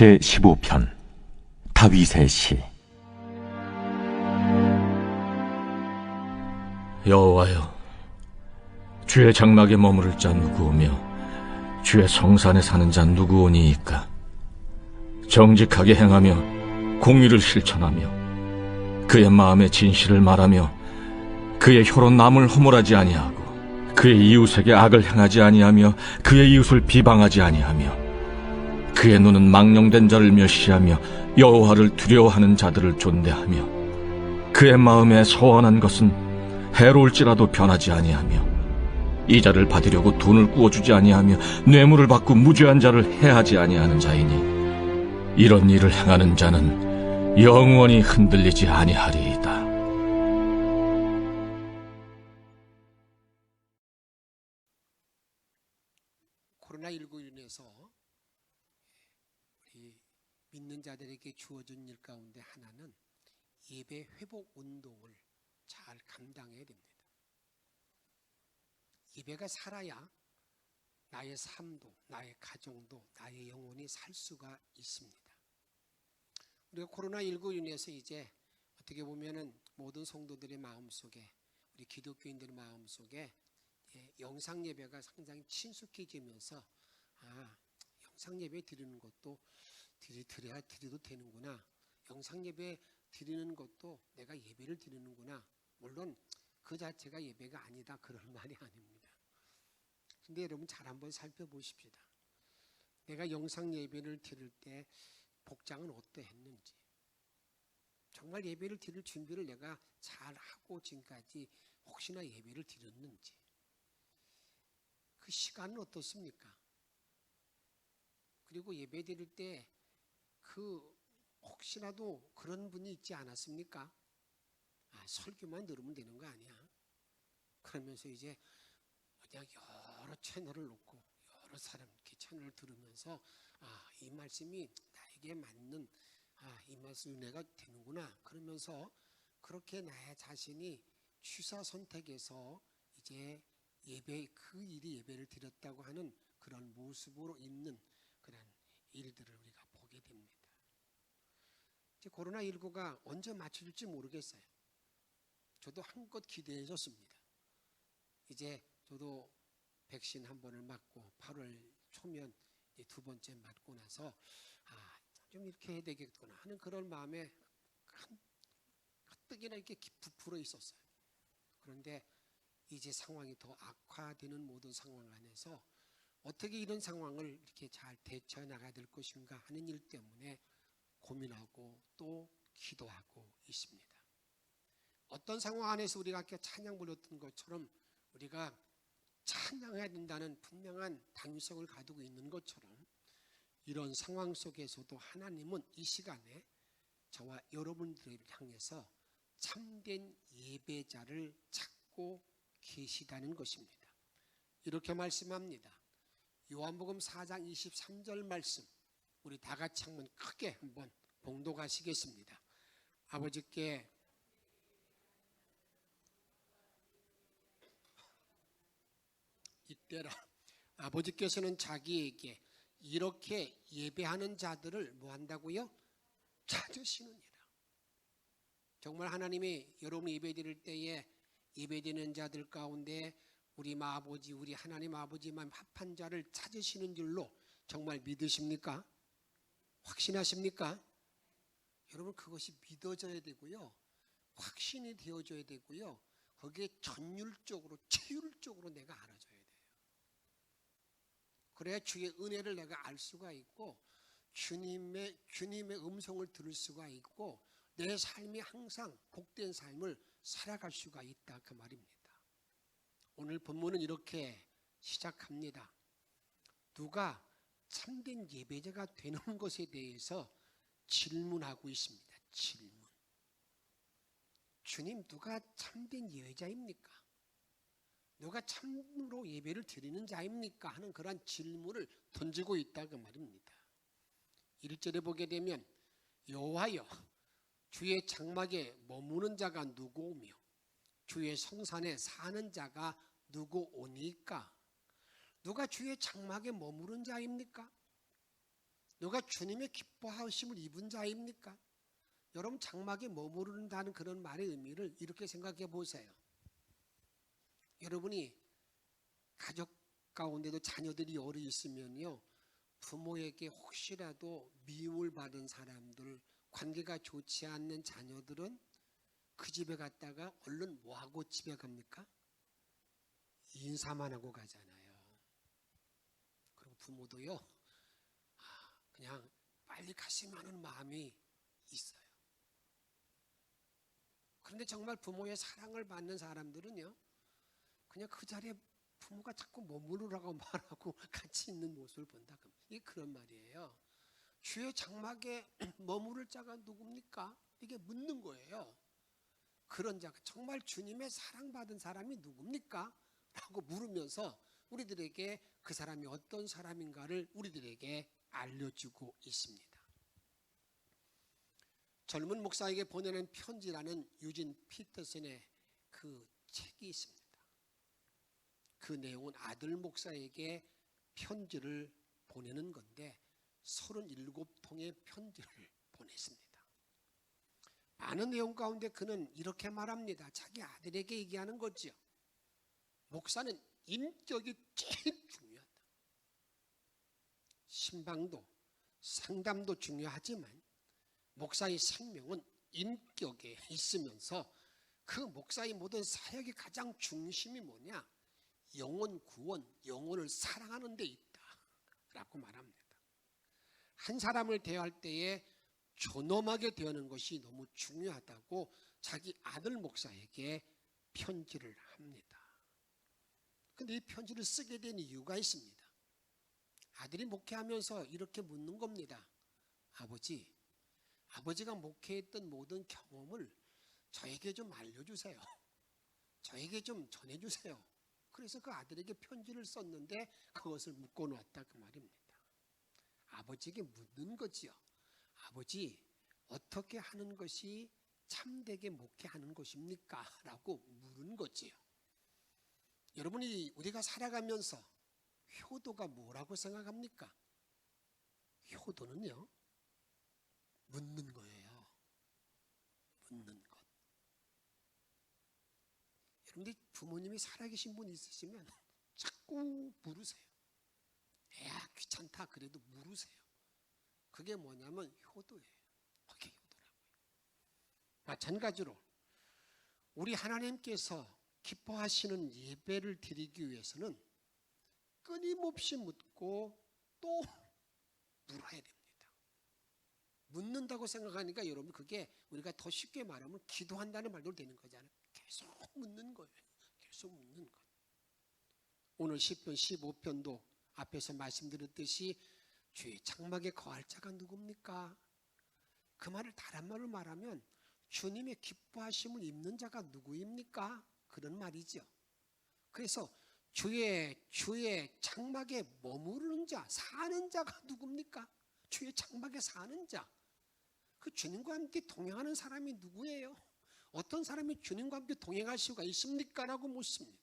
제15편 다윗의 시. 여호와여, 주의 장막에 머무를 자 누구오며 주의 성산에 사는 자 누구오니이까? 정직하게 행하며 공의를 실천하며 그의 마음에 진실을 말하며 그의 혀로 남을 허물하지 아니하고 그의 이웃에게 악을 행하지 아니하며 그의 이웃을 비방하지 아니하며 그의 눈은 망령된 자를 멸시하며 여호와를 두려워하는 자들을 존대하며 그의 마음에 소원한 것은 해로울지라도 변하지 아니하며 이자를 받으려고 돈을 구워주지 아니하며 뇌물을 받고 무죄한 자를 해하지 아니하는 자이니 이런 일을 행하는 자는 영원히 흔들리지 아니하리이다. 코로나19로 인해서 우리 믿는 자들에게 주어진 일 가운데 하나는 예배 회복 운동을 잘 감당해야 됩니다. 예배가 살아야 나의 삶도, 나의 가정도, 나의 영혼이 살 수가 있습니다. 우리가 코로나19로 인해서 이제 어떻게 보면은 모든 성도들의 마음속에, 우리 기독교인들의 마음속에 영상 예배가 상당히 친숙해지면서 영상 예배 드리는 것도 드려도 되는구나. 영상 예배 드리는 것도 내가 예배를 드리는구나. 물론 그 자체가 예배가 아니다, 그런 말이 아닙니다. 근데 여러분 잘 한번 살펴보십시다. 내가 영상 예배를 드릴 때 복장은 어떠했는지, 정말 예배를 드릴 준비를 내가 잘 하고 지금까지 혹시나 예배를 드렸는지, 그 시간은 어떻습니까? 그리고 예배 드릴 때 혹시라도 그런 분이 있지 않았습니까? 설교만 들으면 되는 거 아니야? 그러면서 이제 그냥 여러 채널을 놓고 여러 사람 이렇게 채널을 들으면서 이 말씀이 나에게 맞는 이 말씀 은혜가 되는구나. 그러면서 그렇게 나의 자신이 취사 선택해서 이제 그 일이 예배를 드렸다고 하는 그런 모습으로 있는 그런 일들을 우리가 보게 됩니다. 이제 코로나19가 언제 맞춰질지 모르겠어요. 저도 한껏 기대해졌습니다. 이제 저도 백신 한 번을 맞고 8월 초면 이제 두 번째 맞고 나서 좀 이렇게 해야 되겠구나 하는 그런 마음에 가뜩이나 이렇게 부풀어 있었어요. 그런데 이제 상황이 더 악화되는 모든 상황 안에서 어떻게 이런 상황을 이렇게 잘 대처해 나가야 될 것인가 하는 일 때문에 고민하고 또 기도하고 있습니다. 어떤 상황 안에서 우리가 아까 찬양 불렀던 것처럼 우리가 찬양해야 된다는 분명한 당위성을 가지고 있는 것처럼 이런 상황 속에서도 하나님은 이 시간에 저와 여러분들을 향해서 참된 예배자를 찾고 계시다는 것입니다. 이렇게 말씀합니다. 요한복음 4장 23절 말씀, 우리 다 같이 한번 크게 한번 봉독하시겠습니다. 아버지께 이때라 아버지께서는 자기에게 이렇게 예배하는 자들을 뭐 한다고요? 찾으시느니라. 정말 하나님이 여러분 예배 드릴 때에 예배드리는 자들 가운데 우리 아버지, 우리 하나님 아버지만 합한 자를 찾으시는 줄로 정말 믿으십니까? 확신하십니까? 여러분 그것이 믿어져야 되고요, 확신이 되어져야 되고요, 거기에 전율적으로 체율적으로 내가 알아줘야 돼요. 그래야 주의 은혜를 내가 알 수가 있고 주님의 음성을 들을 수가 있고 내 삶이 항상 복된 삶을 살아갈 수가 있다, 그 말입니다. 오늘 본문은 이렇게 시작합니다. 누가 참된 예배자가 되는 것에 대해서 질문하고 있습니다. 질문. 주님, 누가 참된 예배자입니까? 누가 참으로 예배를 드리는 자입니까? 하는 그런 질문을 던지고 있다, 그 말입니다. 1절에 보게 되면 여호와여, 주의 장막에 머무는 자가 누구오며 주의 성산에 사는 자가 누구오니까? 누가 주의 장막에 머무른 자입니까? 누가 주님의 기뻐하심을 입은 자입니까? 여러분, 장막에 머무른다는 그런 말의 의미를 이렇게 생각해 보세요. 여러분이 가족 가운데도 자녀들이 여러 있으면요, 부모에게 혹시라도 미움을 받은 사람들, 관계가 좋지 않는 자녀들은 그 집에 갔다가 얼른 뭐하고 집에 갑니까? 인사만 하고 가잖아요. 그리고 부모도요, 그냥 빨리 갔으면 하는 마음이 있어요. 그런데 정말 부모의 사랑을 받는 사람들은요, 그냥 그 자리에 부모가 자꾸 머무르라고 말하고 같이 있는 모습을 본다. 이게 그런 말이에요. 주의 장막에 머무를 자가 누굽니까? 이게 묻는 거예요. 그런 자가 정말 주님의 사랑받은 사람이 누굽니까? 라고 물으면서 우리들에게 그 사람이 어떤 사람인가를 우리들에게 알려주고 있습니다. 젊은 목사에게 보내는 편지라는 유진 피터슨의 그 책이 있습니다. 그 내용은 아들 목사에게 편지를 보내는 건데 37통의 편지를 보냈습니다. 많은 내용 가운데 그는 이렇게 말합니다. 자기 아들에게 얘기하는 거죠. 목사는 인격이 제일 중요하다. 신방도 상담도 중요하지만 목사의 생명은 인격에 있으면서 그 목사의 모든 사역의 가장 중심이 뭐냐? 영혼 구원, 영혼을 사랑하는 데 있다 라고 말합니다. 한 사람을 대할 때에 존엄하게 대하는 것이 너무 중요하다고 자기 아들 목사에게 편지를 합니다. 그런데 이 편지를 쓰게 된 이유가 있습니다. 아들이 목회하면서 이렇게 묻는 겁니다. 아버지가 목회했던 모든 경험을 저에게 좀 알려주세요. 저에게 좀 전해주세요. 그래서 그 아들에게 편지를 썼는데 그것을 묶어 놓았다 그 말입니다. 아버지에게 묻는 거지요. 아버지, 어떻게 하는 것이 참되게 목회하는 것입니까? 라고 물은 거지요. 여러분이 우리가 살아가면서 효도가 뭐라고 생각합니까? 효도는요, 묻는 거예요. 묻는 것. 여러분들 부모님이 살아계신 분 있으시면 자꾸 물으세요. 야, 귀찮다 그래도 물으세요. 그게 뭐냐면 효도예요. 그게 효도라고요. 마찬가지로 우리 하나님께서 기뻐하시는 예배를 드리기 위해서는 끊임없이 묻고 또 물어야 됩니다. 묻는다고 생각하니까 여러분 그게 우리가 더 쉽게 말하면 기도한다는 말도 되는 거잖아요. 계속 묻는 거예요. 계속 묻는 것. 오늘 시편 15편도 앞에서 말씀드렸듯이 주의 장막에 거할 자가 누굽니까? 그 말을 다른 말로 말하면 주님의 기뻐하심을 입는 자가 누구입니까? 그런 말이죠. 그래서 주의 장막에 머무르는 자, 사는 자가 누굽니까? 주의 장막에 사는 자. 그 주님과 함께 동행하는 사람이 누구예요? 어떤 사람이 주님과 함께 동행할 수가 있습니까? 라고 묻습니다.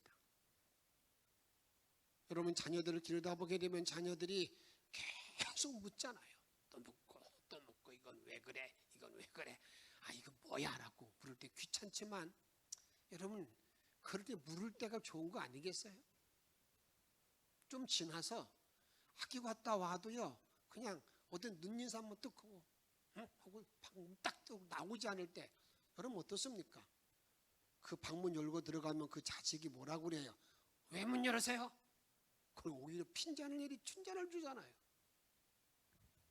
여러분, 자녀들을 기르다 보게 되면 자녀들이 계속 묻잖아요. 또 묻고 이건 왜 그래? 이건 왜 그래? 아, 이거 뭐야? 라고 물을 때 귀찮지만 여러분, 그럴 때 물을 때가 좋은 거 아니겠어요? 좀 지나서 학교 갔다 와도요, 그냥 어떤 눈인사 한번 뚝 하고 하고 방문 딱 나오지 않을 때 여러분 어떻습니까? 그 방문 열고 들어가면 그 자식이 뭐라고 그래요? 왜 문 열으세요? 그걸 오히려 핀잔을 내리 춘잔을 주잖아요.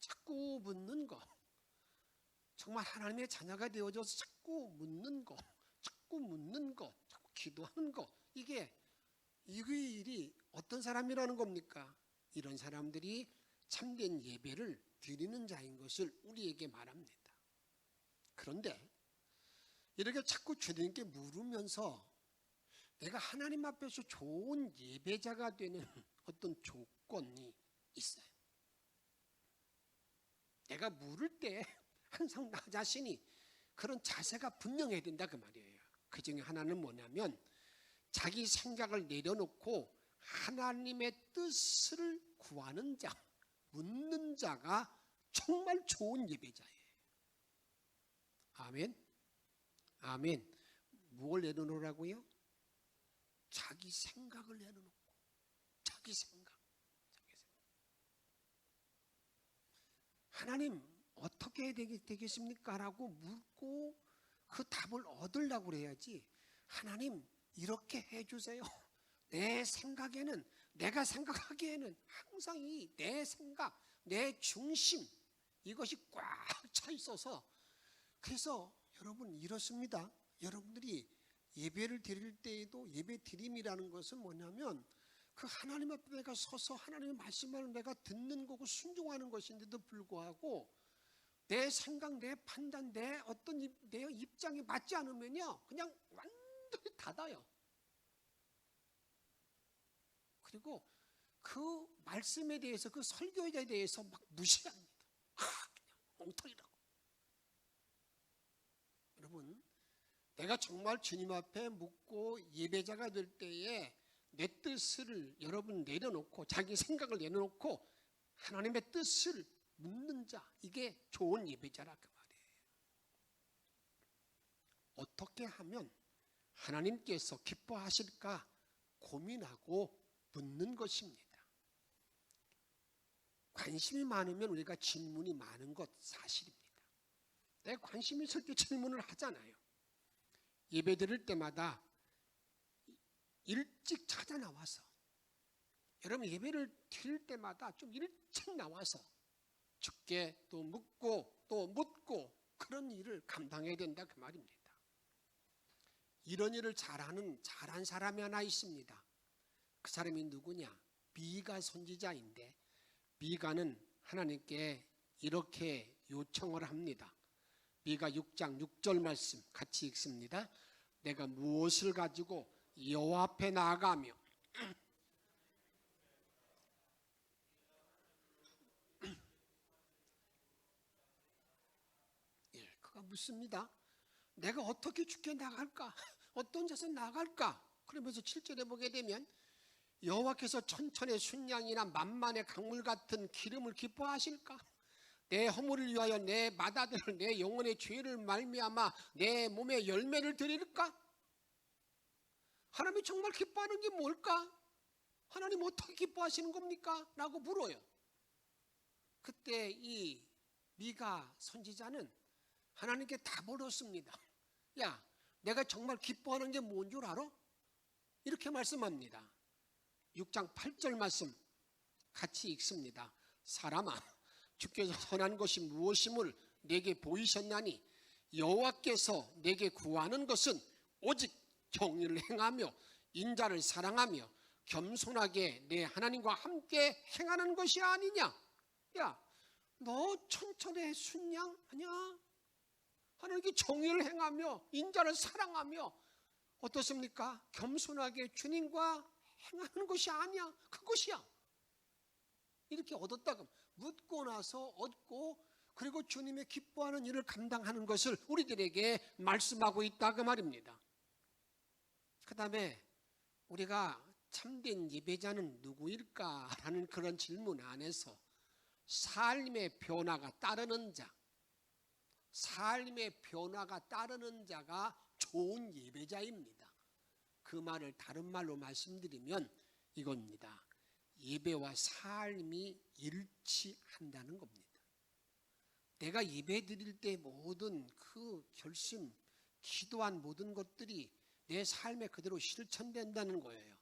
자꾸 묻는 거. 정말 하나님의 자녀가 되어져서 자꾸 묻는 거, 자꾸 기도하는 거. 이게 이 일이 어떤 사람이라는 겁니까? 이런 사람들이 참된 예배를 드리는 자인 것을 우리에게 말합니다. 그런데 이렇게 자꾸 주님께 물으면서 내가 하나님 앞에서 좋은 예배자가 되는 어떤 조건이 있어요. 내가 물을 때 항상 나 자신이 그런 자세가 분명해야 된다 그 말이에요. 그 중에 하나는 뭐냐면 자기 생각을 내려놓고 하나님의 뜻을 구하는 자, 묻는 자가 정말 좋은 예배자예요. 아멘. 아멘. 뭘 내려놓으라고요? 자기 생각을 내려놓고, 자기 생각. 하나님 어떻게 해야 되겠습니까? 라고 묻고 그 답을 얻으려고 그래야지. 하나님 이렇게 해주세요. 내 생각에는, 내가 생각하기에는 항상 이 내 생각, 내 중심, 이것이 꽉 차 있어서, 그래서 여러분 이렇습니다. 여러분들이 예배를 드릴 때에도 예배 드림이라는 것은 뭐냐면 그 하나님 앞에 내가 서서 하나님의 말씀을 내가 듣는 거고 순종하는 것인데도 불구하고 내 생각, 내 판단, 내 어떤 내 입장에 맞지 않으면요 그냥 완전히 닫아요. 그리고 그 말씀에 대해서, 그 설교에 대해서 막 무시합니다. 그냥 엉터리라고. 여러분, 내가 정말 주님 앞에 묻고 예배자가 될 때에 내 뜻을 여러분 내려놓고, 자기 생각을 내려놓고 하나님의 뜻을 묻는 자, 이게 좋은 예배자라 그 말이에요. 어떻게 하면 하나님께서 기뻐하실까 고민하고 묻는 것입니다. 관심이 많으면 우리가 질문이 많은 것 사실입니다. 내 관심이 있을 때 질문을 하잖아요. 예배 드릴 때마다 일찍 찾아 나와서, 여러분 예배를 드릴 때마다 좀 일찍 나와서 주께 또 묻고 또 묻고 그런 일을 감당해야 된다 그 말입니다. 이런 일을 잘한 사람이 하나 있습니다. 그 사람이 누구냐? 미가 선지자인데, 미가는 하나님께 이렇게 요청을 합니다. 미가 6장 6절 말씀 같이 읽습니다. 내가 무엇을 가지고 여호와 앞에 나아가며 그가 묻습니다. 내가 어떻게 주께 나갈까? 어떤 자세 나갈까? 그러면서 7절에 보게 되면 여호와께서 천천의 순양이나 만만의 강물 같은 기름을 기뻐하실까? 내 허물을 위하여 내 맏아들을, 내 영혼의 죄를 말미암아 내 몸에 열매를 드릴까? 하나님이 정말 기뻐하는 게 뭘까? 하나님 어떻게 기뻐하시는 겁니까? 라고 물어요. 그때 이 미가 선지자는 하나님께 답을 얻습니다. 야, 내가 정말 기뻐하는 게 뭔 줄 알아? 이렇게 말씀합니다. 6장 8절 말씀 같이 읽습니다. 사람아, 주께서 선한 것이 무엇임을 내게 보이셨나니 여호와께서 내게 구하는 것은 오직 정의를 행하며 인자를 사랑하며 겸손하게 내 하나님과 함께 행하는 것이 아니냐. 야, 너 천천의 순양 아니야? 하나님께 정의를 행하며 인자를 사랑하며 어떻습니까? 겸손하게 주님과 행하는 것이 아니야. 그것이야. 이렇게 얻었다가 묻고 나서 얻고, 그리고 주님의 기뻐하는 일을 감당하는 것을 우리들에게 말씀하고 있다 그 말입니다. 그 다음에 우리가 참된 예배자는 누구일까라는 그런 질문 안에서 삶의 변화가 따르는 자, 삶의 변화가 따르는 자가 좋은 예배자입니다. 그 말을 다른 말로 말씀드리면 이겁니다. 예배와 삶이 일치한다는 겁니다. 내가 예배 드릴 때 모든 그 결심, 기도한 모든 것들이 내 삶에 그대로 실천된다는 거예요.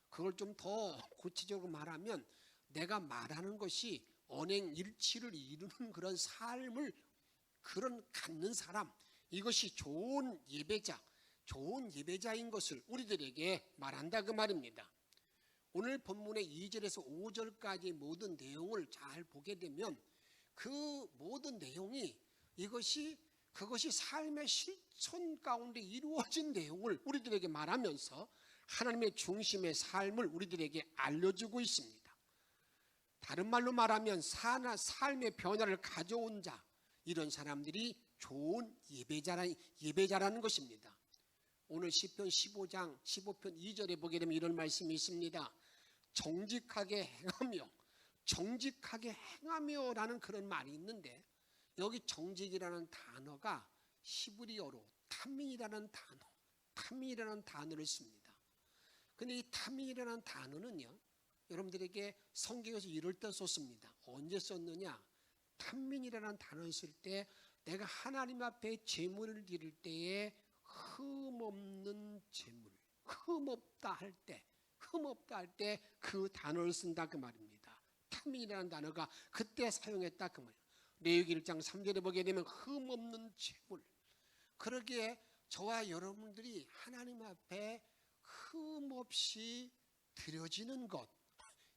그걸 좀 더 구체적으로 말하면 내가 말하는 것이 언행일치를 이루는 그런 삶을 갖는 사람, 이것이 좋은 예배자, 좋은 예배자인 것을 우리들에게 말한다 그 말입니다. 오늘 본문의 2절에서 5절까지 모든 내용을 잘 보게 되면 그 모든 내용이 그것이 삶의 실천 가운데 이루어진 내용을 우리들에게 말하면서 하나님의 중심의 삶을 우리들에게 알려주고 있습니다. 다른 말로 말하면 삶의 변화를 가져온 자, 이런 사람들이 좋은 예배자라는 것입니다. 오늘 시편 15장 15편 2절에 보게 되면 이런 말씀이 있습니다. 정직하게 행하며 정직하게 행하며라는 그런 말이 있는데 여기 정직이라는 단어가 히브리어로 탐민이라는 단어를 씁니다. 근데 이 탐민이라는 단어는요, 여러분들에게 성경에서 이럴 때 썼습니다. 언제 썼느냐? 탐민이라는 단어를 쓸 때 내가 하나님 앞에 제물을 드릴 때에 흠없는 제물, 흠없다 할 때 그 단어를 쓴다 그 말입니다. 탐민이라는 단어가 그때 사용했다 그 말이에요. 레위기 1장 3절에 보게 되면 흠없는 제물. 그러기에 저와 여러분들이 하나님 앞에 흠없이 드려지는 것,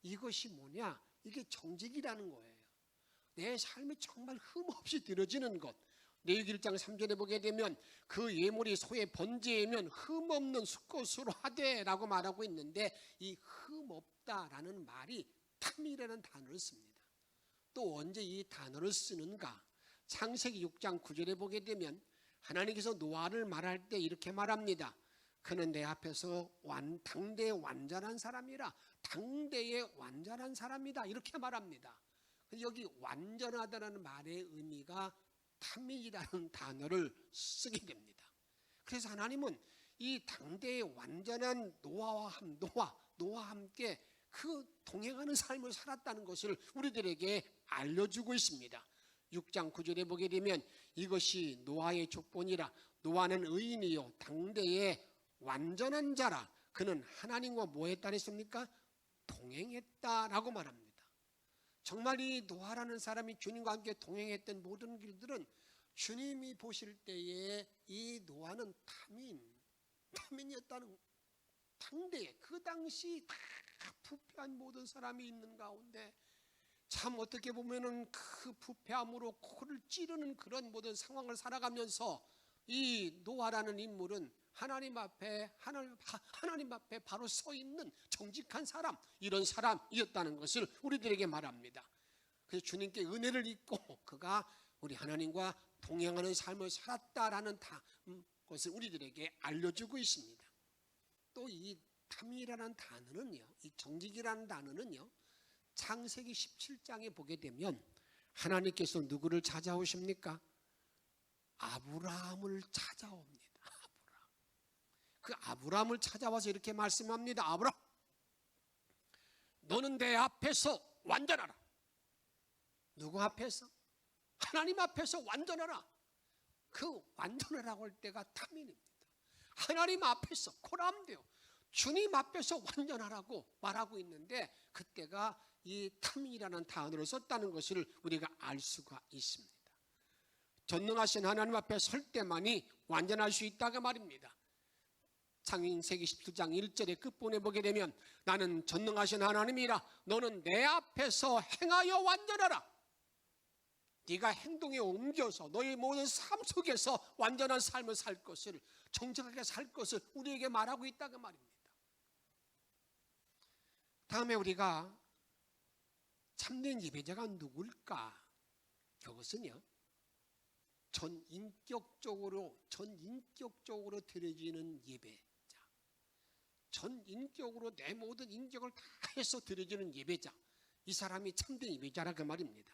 이것이 뭐냐? 이게 정직이라는 거예요. 내 삶이 정말 흠없이 드려지는 것. 레위기 1장 3절에 보게 되면 그 예물이 소의 번제이면 흠없는 수꽃으로 하되 라고 말하고 있는데 이 흠없다라는 말이 탐이라는 단어를 씁니다. 또 언제 이 단어를 쓰는가? 창세기 6장 9절에 보게 되면 하나님께서 노아를 말할 때 이렇게 말합니다. 그는 내 앞에서 당대의 완전한 사람이라, 당대의 완전한 사람이다, 이렇게 말합니다. 여기 완전하다는 말의 의미가 탐이라는 단어를 쓰게 됩니다. 그래서 하나님은 이 당대의 완전한 노아와 함께 그 동행하는 삶을 살았다는 것을 우리들에게 알려주고 있습니다. 6장 9절에 보게 되면 이것이 노아의 족본이라, 노아는 의인이요 당대의 완전한 자라, 그는 하나님과 뭐 했다 했습니까? 동행했다라고 말합니다. 정말 이 노아라는 사람이 주님과 함께 동행했던 모든 길들은 주님이 보실 때에 이 노아는 탐인이었다는, 당대에 그 당시 다 부패한 모든 사람이 있는 가운데 참 어떻게 보면은 그 부패함으로 코를 찌르는 그런 모든 상황을 살아가면서 이 노아라는 인물은 하나님 앞에 바로 서 있는 정직한 사람, 이런 사람이었다는 것을 우리들에게 말합니다. 그래서 주님께 은혜를 입고 그가 우리 하나님과 동행하는 삶을 살았다라는 것을 우리들에게 알려주고 있습니다. 또 이 탐이라는 단어는요, 이 정직이라는 단어는요, 창세기 17장에 보게 되면 하나님께서 누구를 찾아오십니까? 아브라함을 찾아옵니다. 그 아브라함을 찾아와서 이렇게 말씀합니다. 아브라함, 너는 내 앞에서 완전하라. 누구 앞에서? 하나님 앞에서 완전하라. 그 완전하라고 할 때가 탐인입니다. 하나님 앞에서 고람되어 주님 앞에서 완전하라고 말하고 있는데 그때가 이 탐이라는 단어를 썼다는 것을 우리가 알 수가 있습니다. 전능하신 하나님 앞에 설 때만이 완전할 수 있다고 말입니다. 창세기 17장 1절의 끝부분에 보게 되면 나는 전능하신 하나님이라, 너는 내 앞에서 행하여 완전하라. 네가 행동에 옮겨서 너의 모든 삶 속에서 완전한 삶을 살 것을, 정직하게 살 것을 우리에게 말하고 있다고 말입니다. 다음에 우리가 참된 예배자가 누굴까? 그것은요, 전인격적으로 드려지는 예배자, 전인격으로 내 모든 인격을 다해서 드려지는 예배자, 이 사람이 참된 예배자라 그 말입니다.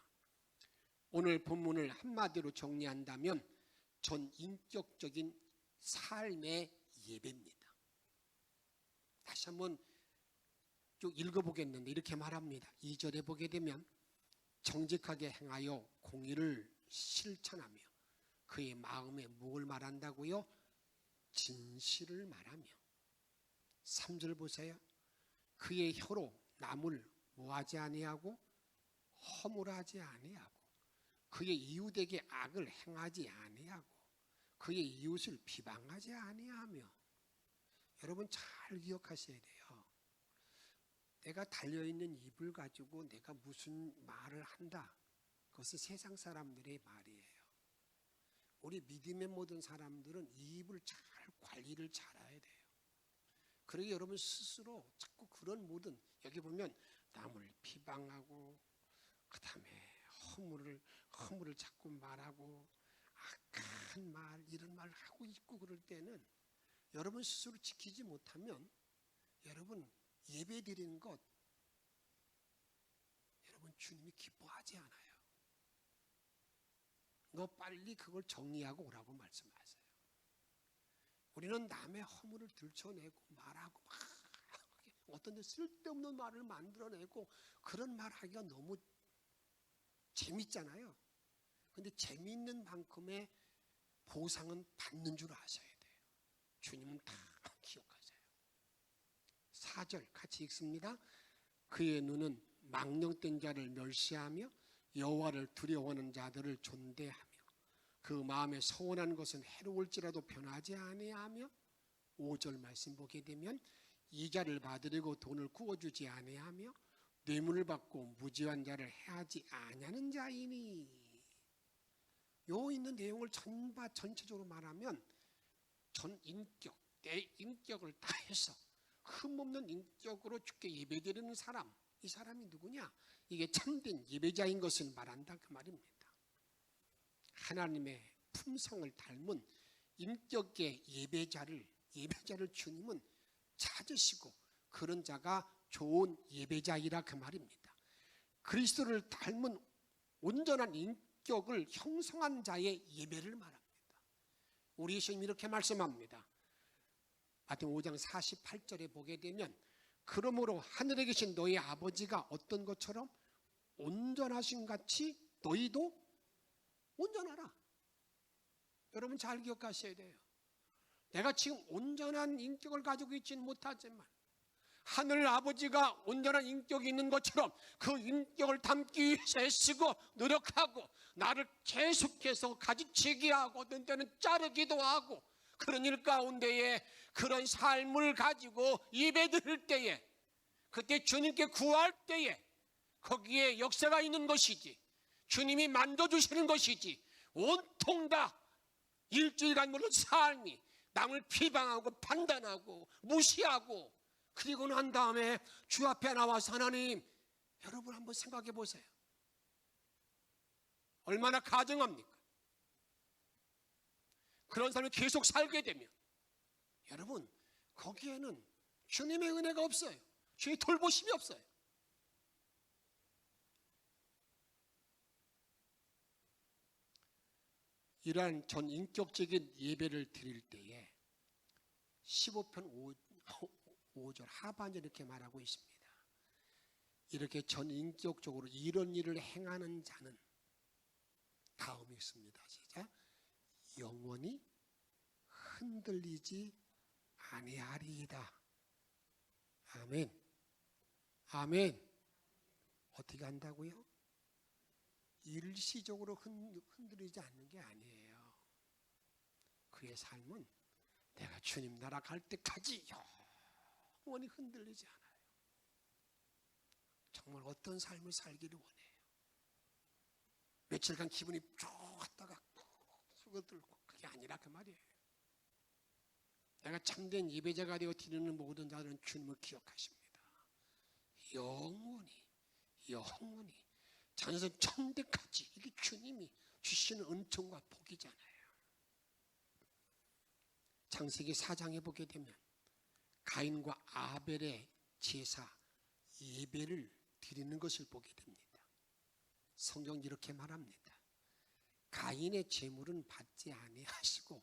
오늘 본문을 한마디로 정리한다면 전인격적인 삶의 예배입니다. 다시 한번 쭉 읽어보겠는데 이렇게 말합니다. 2절에 보게 되면 정직하게 행하여 공의를 실천하며 그의 마음에 뭘 말한다고요? 진실을 말하며. 3절 보세요. 그의 혀로 남을 뭐하지 아니하고 허물하지 아니하고 그의 이웃에게 악을 행하지 아니하고 그의 이웃을 비방하지 아니하며. 여러분 잘 기억하셔야 돼요. 내가 달려있는 입을 가지고 내가 무슨 말을 한다, 그것은 세상 사람들의 말이에요. 우리 믿음의 모든 사람들은 이 입을 잘 관리를 잘해야 돼요. 그러기 여러분 스스로 자꾸 그런 모든, 여기 보면 남을 비방하고 그 다음에 허물을 자꾸 말하고 악한 말, 이런 말 하고 있고 그럴 때는 여러분 스스로 지키지 못하면 여러분 예배 드리는 것, 여러분 여러분, 주님이 기뻐하지 않아요. 너 빨리 그걸 정리하고 오라고 말씀하세요. 우리는 남의 허물을 들춰내고 말하고 막 어떤 데 쓸데없는 말을 만들어내고 그런 말 하기가 너무 재밌잖아요. 근데 재미있는 만큼의 보상은 받는 줄 아셔야 돼요. 주님은 다 기억하세요. 4절 같이 읽습니다. 그의 눈은 망령된 자를 멸시하며 여호와를 두려워하는 자들을 존대하며 그 마음에 서운한 것은 해로울지라도 변하지 아니하며 5절 말씀 보게 되면 이자를 받으려고 돈을 구워주지 아니하며 뇌물을 받고 무지한 자를 해하지 아니하는 자이니. 요 있는 내용을 전체적으로 말하면 전 인격, 내 인격을 다 해서 흠없는 인격으로 주께 예배드리는 사람, 이 사람이 누구냐? 이게 참된 예배자인 것을 말한다 그 말입니다. 하나님의 품성을 닮은 인격의 예배자를 주님은 찾으시고 그런 자가 좋은 예배자이라 그 말입니다. 그리스도를 닮은 온전한 인격을 형성한 자의 예배를 말합니다. 우리 예수님이 이렇게 말씀합니다. 마태복음 5장 48절에 보게 되면 그러므로 하늘에 계신 너희 아버지가 어떤 것처럼 온전하신 같이 너희도 온전하라. 여러분 잘 기억하셔야 돼요. 내가 지금 온전한 인격을 가지고 있지는 못하지만 하늘 아버지가 온전한 인격이 있는 것처럼 그 인격을 담기 위해서 애쓰고 노력하고 나를 계속해서 가지치기 하고 어떤 때는 자르기도 하고 그런 일 가운데에 그런 삶을 가지고 예배드릴 때에 그때 주님께 구할 때에 거기에 역사가 있는 것이지 주님이 만져주시는 것이지 온통 다 일주일간 물론 삶이 남을 비방하고 판단하고 무시하고 그리고 난 다음에 주 앞에 나와서 하나님, 여러분 한번 생각해 보세요. 얼마나 가증합니까? 그런 삶을 계속 살게 되면 여러분 거기에는 주님의 은혜가 없어요. 주의 돌보심이 없어요. 이러한 전 인격적인 예배를 드릴 때에 15편 5절 하반절 이렇게 말하고 있습니다. 이렇게 전 인격적으로 이런 일을 행하는 자는 다음이 있습니다. 시작. 영원히 흔들리지 아니하리이다. 아멘. 아멘. 어떻게 한다고요? 일시적으로 흔들리지 않는 게 아니에요. 그의 삶은 내가 주님 나라 갈 때까지 영원히 흔들리지 않아요. 정말 어떤 삶을 살기를 원해요. 며칠간 기분이 좋았다가 수그들고 그게 아니라 그 말이에요. 내가 참된 예배자가 되어 드리는 모든 자들은 주님을 기억하십니다. 영원히 장세전 천대까지 이게 주님이 주시는 은총과 복이잖아요. 창세기 4장에 보게 되면 가인과 아벨의 제사 예배를 드리는 것을 보게 됩니다. 성경이 이렇게 말합니다. 가인의 제물은 받지 아니하시고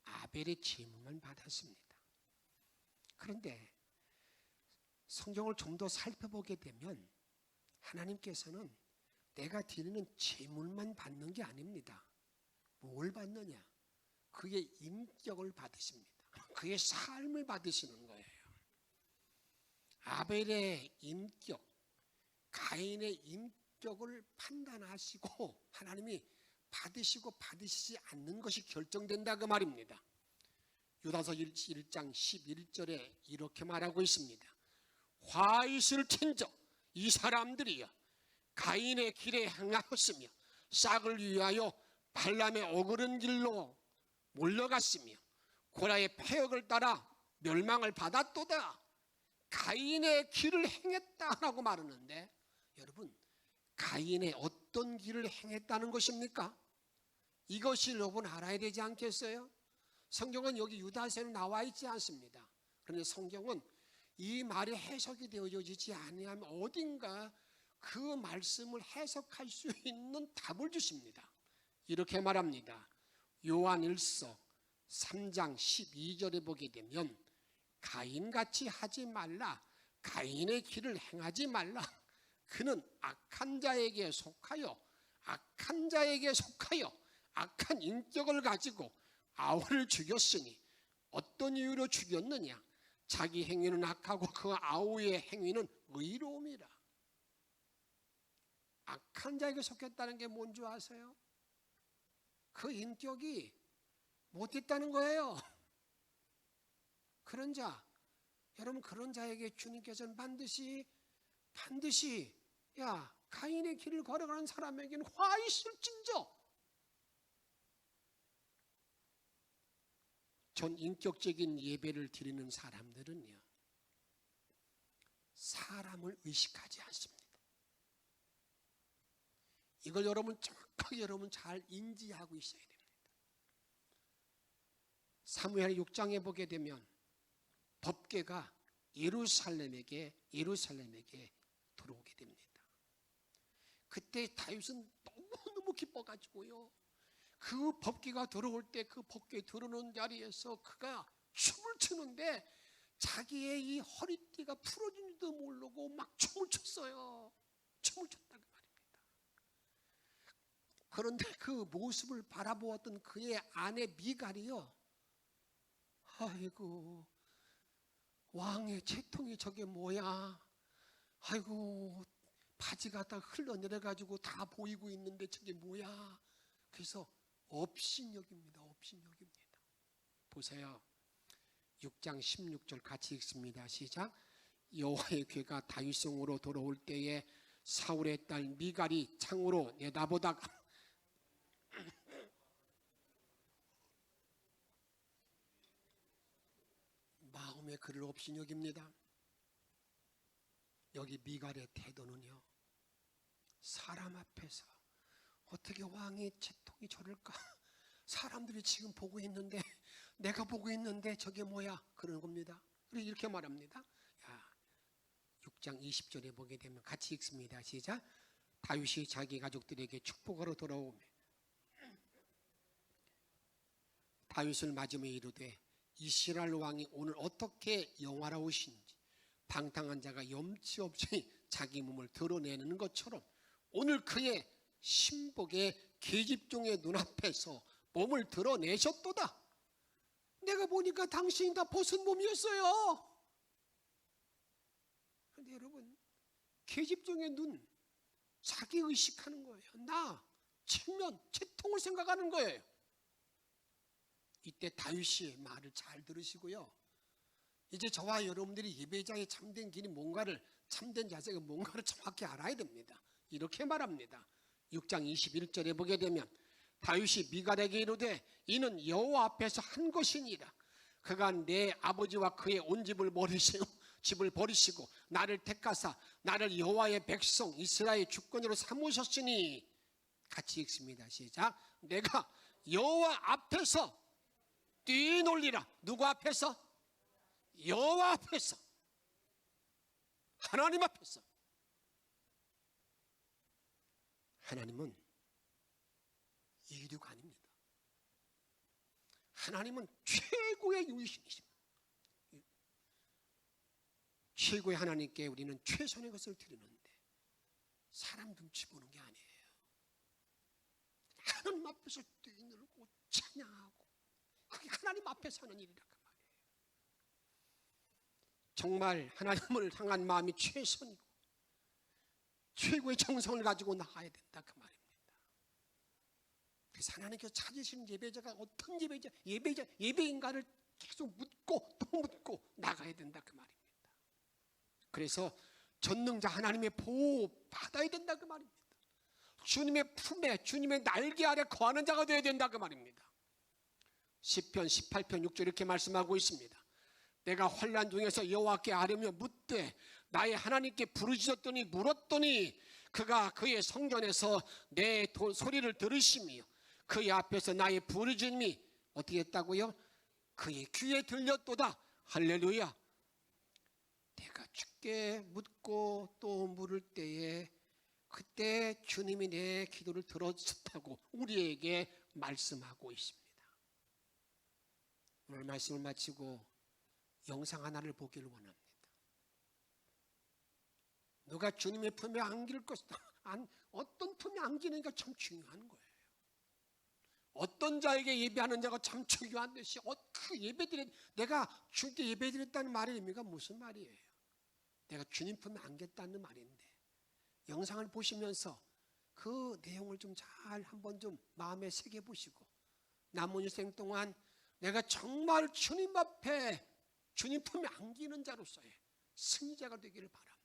아벨의 제물만 받았습니다. 그런데 성경을 좀 더 살펴보게 되면 하나님께서는 내가 드리는 제물만 받는 게 아닙니다. 뭘 받느냐? 그의 인격을 받으십니다. 그의 삶을 받으시는 거예요. 아벨의 인격, 가인의 인격을 판단하시고 하나님이 받으시고 받으시지 않는 것이 결정된다 그 말입니다. 유다서 1장 11절에 이렇게 말하고 있습니다. 화 있을 텐저 이 사람들이여 가인의 길에 행하였으며 싹을 위하여 발람의 어그른 길로 몰려갔으며 고라의 패역을 따라 멸망을 받았도다. 가인의 길을 행했다라고 말하는데 여러분 가인의 어떤 길을 행했다는 것입니까? 이것이 여러분 알아야 되지 않겠어요? 성경은 여기 유다서에는 나와 있지 않습니다. 그런데 성경은 이 말이 해석이 되어지지 아니하면 어딘가 그 말씀을 해석할 수 있는 답을 주십니다. 이렇게 말합니다. 요한 1서 3장 12절에 보게 되면 가인같이 하지 말라. 가인의 길을 행하지 말라. 그는 악한 자에게 속하여 악한 인격을 가지고 아우를 죽였으니 어떤 이유로 죽였느냐? 자기 행위는 악하고 그 아우의 행위는 의로움이라. 악한 자에게 속했다는 게 뭔지 아세요? 그 인격이 못됐다는 거예요. 그런 자, 여러분 그런 자에게 주님께서는 반드시 야 가인의 길을 걸어가는 사람에게는 화 있을진저. 전 인격적인 예배를 드리는 사람들은요, 사람을 의식하지 않습니다. 이걸 여러분 정확하게 잘 인지하고 있어야 됩니다. 사무엘 6장에 보게 되면 법궤가 예루살렘에게 들어오게 됩니다. 그때 다윗은 너무너무 기뻐가지고요, 그 법궤가 들어올 때 그 법궤 들어오는 자리에서 그가 춤을 추는데 자기의 이 허리띠가 풀어진지도 모르고 막 춤을 췄어요. 춤을 췄다고 말입니다. 그런데 그 모습을 바라보았던 그의 아내 미갈이요, 아이고 왕의 채통이 저게 뭐야? 아이고 바지가 다 흘러내려가지고 다 보이고 있는데 저게 뭐야? 그래서 업신여깁니다. 보세요. 6장 16절 같이 읽습니다. 시작. 여호와의 궤가 다윗성으로 돌아올 때에 사울의 딸 미갈이 창으로 내다보다가 마음의 그를 업신여깁니다. 여기 미갈의 태도는요, 사람 앞에서 어떻게 왕의 채통이 저럴까? 사람들이 지금 보고 있는데, 내가 보고 있는데 저게 뭐야? 그런 겁니다. 그리고 이렇게 말합니다. 6장 20절에 보게 되면 같이 읽습니다. 시작. 다윗이 자기 가족들에게 축복하러 돌아오며 다윗을 맞으며 이르되 이스라엘 왕이 오늘 어떻게 영화로우신지 방탕한 자가 염치 없이 자기 몸을 드러내는 것처럼 오늘 그의 신복의 계집종의 눈앞에서 몸을 드러내셨도다. 내가 보니까 당신이 다 벗은 몸이었어요. 그런데 여러분, 계집종의 눈, 자기 의식하는 거예요. 나, 측면, 채통을 생각하는 거예요. 이때 다윗의 말을 잘 들으시고요, 이제 저와 여러분들이 예배자의 참된 길이 뭔가를, 참된 자세가 뭔가를 정확히 알아야 됩니다. 이렇게 말합니다. 6장 21절에 보게 되면 다윗이 미갈에게 이르되 이는 여호와 앞에서 한 것이니라. 그가 내 아버지와 그의 온 집을 버리시고 나를 택하사 나를 여호와의 백성 이스라엘의 주권으로 삼으셨으니. 같이 읽습니다. 시작. 내가 여호와 앞에서 뛰놀리라. 누구 앞에서? 여호와 앞에서, 하나님 앞에서. 하나님은 이류가 아닙니다. 하나님은 최고의 유이신이십니다. 최고의 하나님께 우리는 최선의 것을 드리는데 사람 눈치 보는 게 아니에요. 하나님 앞에서 뛰놀고 찬양하고, 그게 하나님 앞에서 하는 일이라 그 말이에요. 정말 하나님을 향한 마음이 최선이고 최고의 정성을 가지고 나가야 된다 그 말입니다. 그래서 하나님께서 찾으시는 예배자가 어떤 예배인가를 계속 묻고 또 묻고 나가야 된다 그 말입니다. 그래서 전능자 하나님의 보호 받아야 된다 그 말입니다. 주님의 품에, 주님의 날개 아래 거하는 자가 되어야 된다 그 말입니다. 시편 18편 6절 이렇게 말씀하고 있습니다. 내가 환난 중에서 여호와께 아뢰며 묻되 나의 하나님께 부르짖었더니 물었더니 그가 그의 성전에서 내 소리를 들으시며 그의 앞에서 나의 부르짖음이 어떻게 했다고요? 그의 귀에 들렸도다. 할렐루야. 내가 주께 묻고 또 물을 때에 그때 주님이 내 기도를 들어주셨다고 우리에게 말씀하고 있습니다. 오늘 말씀을 마치고 영상 하나를 보기를 원합니다. 누가 주님의 품에 안길 것이다. 어떤 품에 안기는가 참 중요한 거예요. 어떤 자에게 예배하는 자가 참 중요한 듯이 그 예배드린 내가 주님께 예배드렸다는 말의 의미가 무슨 말이에요? 내가 주님 품에 안겼다는 말인데 영상을 보시면서 그 내용을 좀 잘 한번 좀 마음에 새겨 보시고 남은 일생 동안 내가 정말 주님 앞에 주님 품에 안기는 자로서의 승리자가 되기를 바랍니다.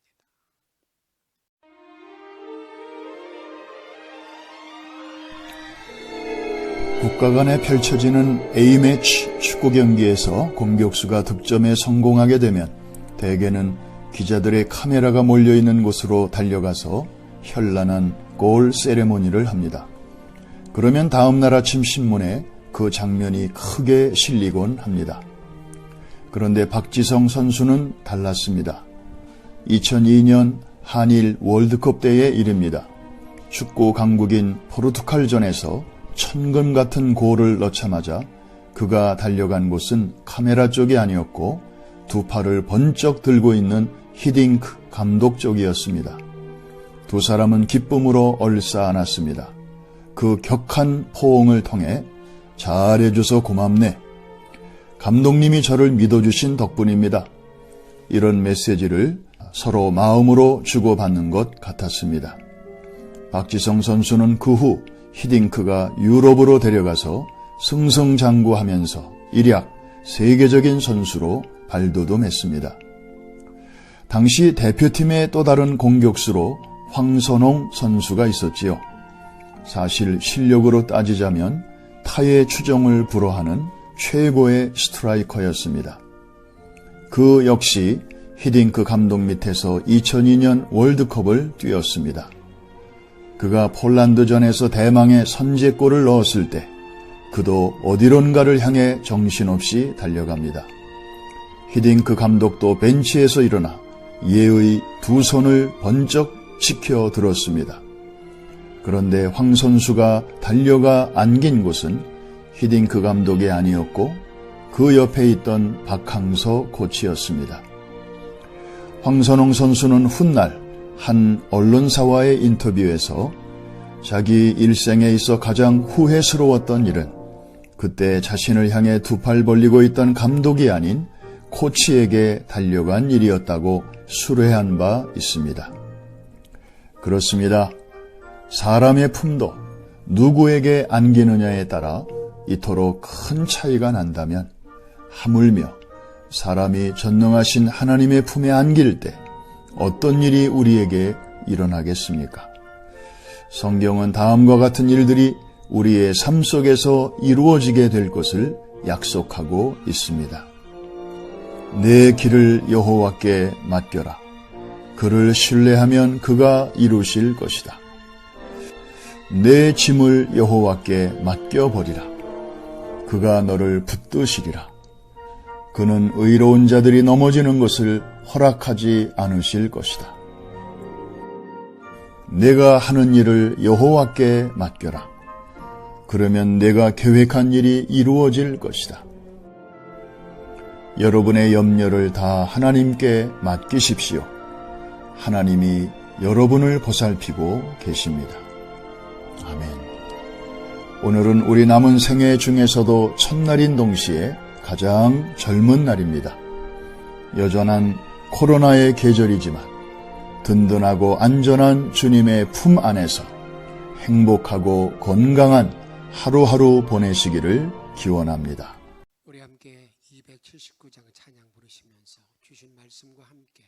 국가 간에 펼쳐지는 A매치 축구 경기에서 공격수가 득점에 성공하게 되면 대개는 기자들의 카메라가 몰려있는 곳으로 달려가서 현란한 골 세레모니를 합니다. 그러면 다음날 아침 신문에 그 장면이 크게 실리곤 합니다. 그런데 박지성 선수는 달랐습니다. 2002년 한일 월드컵 때의 일입니다. 축구 강국인 포르투갈전에서 천금 같은 골을 넣자마자 그가 달려간 곳은 카메라 쪽이 아니었고 두 팔을 번쩍 들고 있는 히딩크 감독 쪽이었습니다. 두 사람은 기쁨으로 얼싸안았습니다. 그 격한 포옹을 통해 잘해줘서 고맙네. 감독님이 저를 믿어주신 덕분입니다. 이런 메시지를 서로 마음으로 주고받는 것 같았습니다. 박지성 선수는 그 후 히딩크가 유럽으로 데려가서 승승장구하면서 일약 세계적인 선수로 발돋움했습니다. 당시 대표팀의 또 다른 공격수로 황선홍 선수가 있었지요. 사실 실력으로 따지자면 타의 추종을 불허하는 최고의 스트라이커였습니다. 그 역시 히딩크 감독 밑에서 2002년 월드컵을 뛰었습니다. 그가 폴란드전에서 대망의 선제골을 넣었을 때 그도 어디론가를 향해 정신없이 달려갑니다. 히딩크 감독도 벤치에서 일어나 예의 두 손을 번쩍 치켜 들었습니다. 그런데 황 선수가 달려가 안긴 곳은 히딩크 감독이 아니었고 그 옆에 있던 박항서 코치였습니다. 황선홍 선수는 훗날 한 언론사와의 인터뷰에서 자기 일생에 있어 가장 후회스러웠던 일은 그때 자신을 향해 두 팔 벌리고 있던 감독이 아닌 코치에게 달려간 일이었다고 수뢰한 바 있습니다. 그렇습니다. 사람의 품도 누구에게 안기느냐에 따라 이토록 큰 차이가 난다면 하물며 사람이 전능하신 하나님의 품에 안길 때 어떤 일이 우리에게 일어나겠습니까? 성경은 다음과 같은 일들이 우리의 삶 속에서 이루어지게 될 것을 약속하고 있습니다. 내 길을 여호와께 맡겨라. 그를 신뢰하면 그가 이루실 것이다. 내 짐을 여호와께 맡겨버리라. 그가 너를 붙드시리라. 그는 의로운 자들이 넘어지는 것을 허락하지 않으실 것이다. 내가 하는 일을 여호와께 맡겨라. 그러면 내가 계획한 일이 이루어질 것이다. 여러분의 염려를 다 하나님께 맡기십시오. 하나님이 여러분을 보살피고 계십니다. 아멘. 오늘은 우리 남은 생애 중에서도 첫날인 동시에 가장 젊은 날입니다. 여전한 코로나의 계절이지만 든든하고 안전한 주님의 품 안에서 행복하고 건강한 하루하루 보내시기를 기원합니다. 우리 함께 279장 찬양 부르시면서 주신 말씀과 함께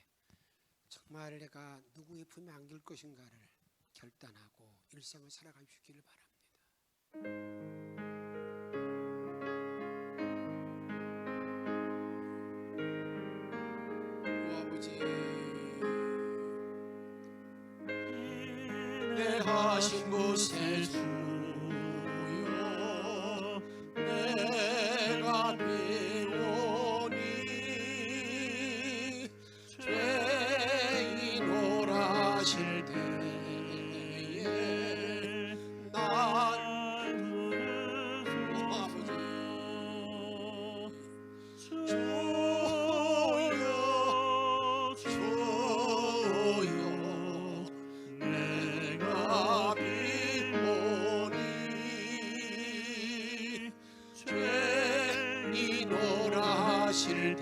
정말 내가 누구의 품에 안길 것인가를 결단하고 일생을 살아가시기를 바랍니다. 하신 곳에 주여 내가 배우니 죄인 오라실 때 인도하실 때에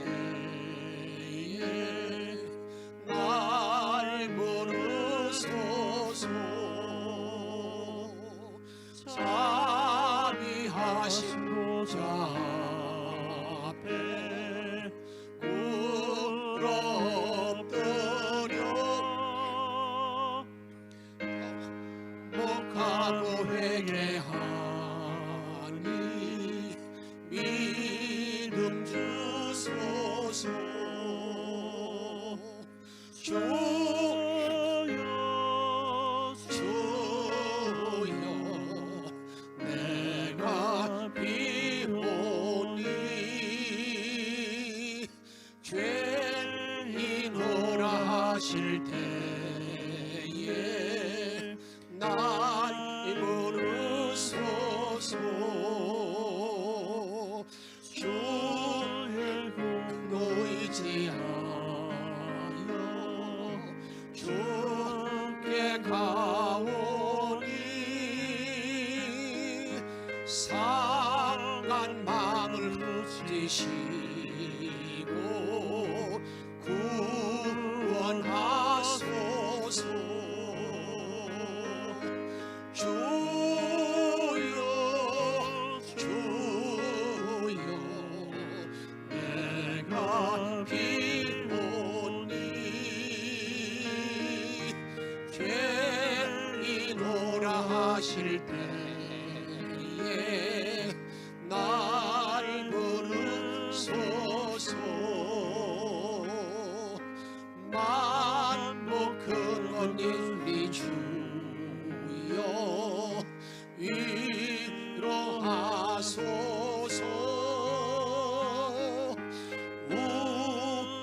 날 부르소서. 자비하신 보좌 앞에 꿇어엎드려 목하고 회개하니 믿음 주소서. 주여 주여 내가 비오니 죄인오라 하실 때에 날 부르소서. 주의 의지하여 주께 가오니 상한 마음을 흩으시고 구원하소서. 주여 주여 내가 비오니 죄인오라 하실 때에 날 부르소서. 만복 근원 예수리 주여 위로하소서.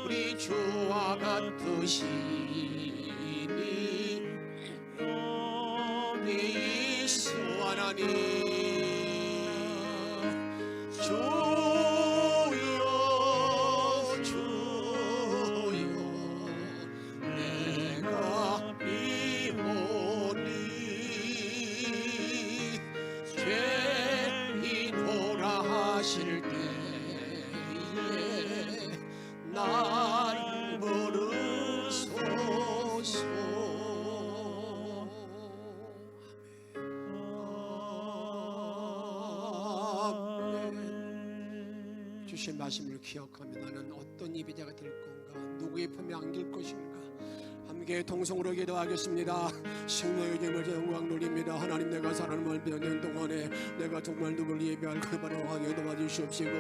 우리 주와 같으시니 어디 있어 하나님. 주여 주여 내가 비오니 죄인오라 하실 때에 날 부르소서. 아멘. 주신 말씀을 기억하며 나는 어떤 예배자가 될 건가, 누구의 품에 안길 것인가. 함께 통성으로 기도하겠습니다. 생명의 점을 영광 돌립니다. 하나님, 내가 사람을 배우는 동안에 내가 정말 누구를 예배할 그 바라하게 도와주시옵시고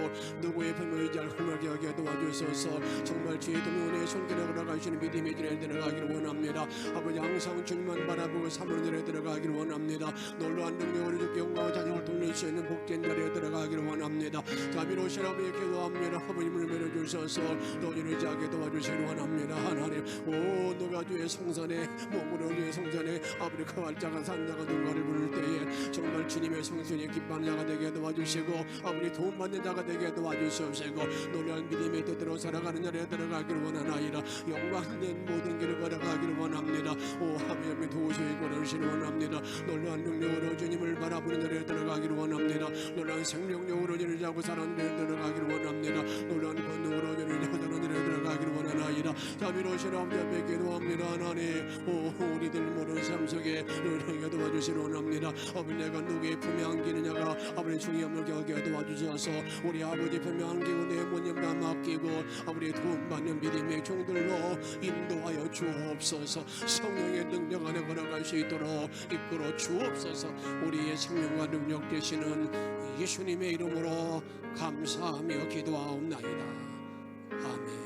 누구의 품에 의지할 흠하게 하게 도와주셔서 정말 주의 도문에 손길에 걸어가시는 믿음의 길에 들어가기를 원합니다. 아버지, 항상 주님만 바라보고 삶을 내려 들어가기를 원합니다. 놀라운 능력으로 주께 영광과 찬양을 돌릴 수 있는 복된 자리에 들어가기를 원합니다. 자비로우신 아버지 기도합니다. 아버님을 매려주셔서 너희를 의지하게 도와주시기를 원합니다. 하나님, 오 누가 주의 성산에 몸으로 주의 성산에 아버지 그 활자가 산자가 누가를 부를 때에 정말 주님의 성전이 기뻐하는 자가 되게 도와주시고 아버지 도움받는 자가 되게 도와주시옵시고 놀라운 믿음의 뜻대로 살아가는 자리에 들어가기를 원하나이다. 영광된 모든 길을 걸어가기를 원합니다. 오 하나님의 도우시고 걸어주시기를 원합니다. 놀라운 능력으로 주님을 바라보는 자리에 들어가기를 원합니다. 놀라운 생명력으로 주를 자고 사는 자리에 들어가기를 원합니다. 놀라운 권능으로 주를 자고 사는 자리에 들어가기를 원하나이다. 자비로우신 아버지 앞에 기도합니다. 하나님, 오 우리들 모든 삶 속에 너희에게 도와주시기를 원합니다. 아버지, 내가 누구의 품에 안기느냐가 아버지 중요함을 겨우게 도와주셔서 우리 아버지 품에 안기고 내 모님과 맡기고 아버지 도움받는 믿음의 종들로 인도하여 주옵소서. 성령의 능력 안에 걸어갈 수 있도록 이끌어 주옵소서. 우리의 생명과 능력 되시는 예수님의 이름으로 감사하며 기도하옵나이다. 아멘.